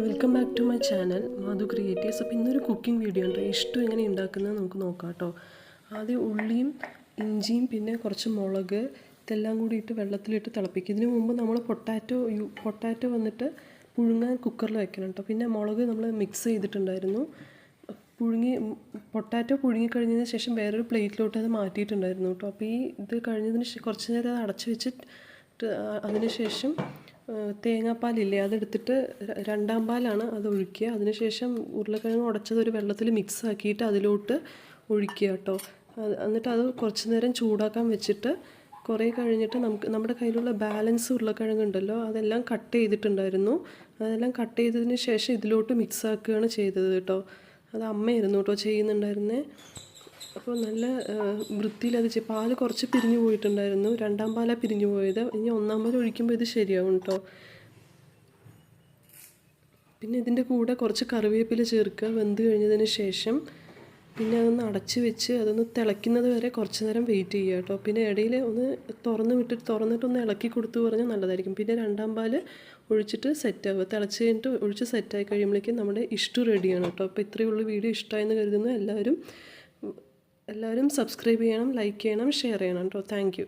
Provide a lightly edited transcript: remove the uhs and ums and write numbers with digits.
Welcome back to my channel Madhu creatives. അപ്പോൾ ഇന്നൊരു cooking video ഉണ്ട്. ഇഷ്ടം എങ്ങനെ ഉണ്ടാക്കുന്നത് നമുക്ക് നോക്കാം കേട്ടോ. ആദ്യം ഉള്ളിയും ഇഞ്ചിയും പിന്നെ കുറച്ച് മുളക് ഇതെല്ലാം കൂടി ഇട്ട് വെള്ളത്തിലിട്ട് തിളപ്പിക്കും. ഇതിന് മുമ്പ് നമ്മൾ പൊട്ടാറ്റോ വന്നിട്ട് പുഴുങ്ങാൻ കുക്കറിൽ വെക്കണം കേട്ടോ. പിന്നെ മുളക് നമ്മൾ മിക്സ് ചെയ്തിട്ടുണ്ടായിരുന്നു. പൊട്ടാറ്റോ പുഴുങ്ങിക്കഴിഞ്ഞതിന് ശേഷം വേറൊരു പ്ലേറ്റിലോട്ട് അത് മാറ്റിയിട്ടുണ്ടായിരുന്നു കേട്ടോ. അപ്പോൾ ഇത് കഴിഞ്ഞതിന് കുറച്ച് നേരം അത് അടച്ച് വെച്ചിട്ട് അതിന് ശേഷം തേങ്ങാപ്പാലില്ലേ അതെടുത്തിട്ട് രണ്ടാം പാലാണ് അത് ഒഴിക്കുക. അതിനുശേഷം ഉരുളക്കിഴങ്ങ് ഉടച്ചത് ഒരു വെള്ളത്തിൽ മിക്സ് ആക്കിയിട്ട് അതിലോട്ട് ഒഴിക്കുക കേട്ടോ. എന്നിട്ട് അത് കുറച്ച് നേരം ചൂടാക്കാൻ വെച്ചിട്ട് കുറേ കഴിഞ്ഞിട്ട് നമ്മുടെ കയ്യിലുള്ള ബാലൻസ് ഉരുളക്കിഴങ്ങ് ഉണ്ടല്ലോ അതെല്ലാം കട്ട് ചെയ്തിട്ടുണ്ടായിരുന്നു. അതെല്ലാം കട്ട് ചെയ്തതിന് ശേഷം ഇതിലോട്ട് മിക്സ് ആക്കുകയാണ് ചെയ്തത് കേട്ടോ. അത് അമ്മയായിരുന്നു കേട്ടോ ചെയ്യുന്നുണ്ടായിരുന്നേ. അപ്പോൾ നല്ല വൃത്തിയിൽ അത് പാല് കുറച്ച് പിരിഞ്ഞു പോയിട്ടുണ്ടായിരുന്നു. രണ്ടാം പാലാണ് പിരിഞ്ഞു പോയത്. ഇനി ഒന്നാം പാൽ ഒഴിക്കുമ്പോൾ ഇത് ശരിയാവും കേട്ടോ. പിന്നെ ഇതിൻ്റെ കൂടെ കുറച്ച് കറിവേപ്പില ചേർക്കുക വെന്ത് കഴിഞ്ഞതിന് ശേഷം. പിന്നെ അതൊന്ന് അടച്ച് വെച്ച് അതൊന്ന് തിളയ്ക്കുന്നത് വരെ കുറച്ച് നേരം വെയിറ്റ് ചെയ്യുക കേട്ടോ. പിന്നെ ഇടയിൽ ഒന്ന് തുറന്നിട്ടൊന്ന് ഇളക്കി കൊടുത്തു പറഞ്ഞാൽ നല്ലതായിരിക്കും. പിന്നെ രണ്ടാം പാൽ ഒഴിച്ചിട്ട് സെറ്റാവുക. തിളച്ച് കഴിഞ്ഞിട്ട് ഒഴിച്ച് സെറ്റായി കഴിയുമ്പോഴേക്കും നമ്മുടെ ഇഷ്ടം റെഡിയാണ് കേട്ടോ. അപ്പോൾ ഇത്രയേ ഉള്ളൂ. വീഡിയോ ഇഷ്ടമായെന്ന് കരുതുന്നു. എല്ലാവരും സബ്സ്ക്രൈബ് ചെയ്യണം, ലൈക്ക് ചെയ്യണം, ഷെയർ ചെയ്യണം കേട്ടോ. Thank you.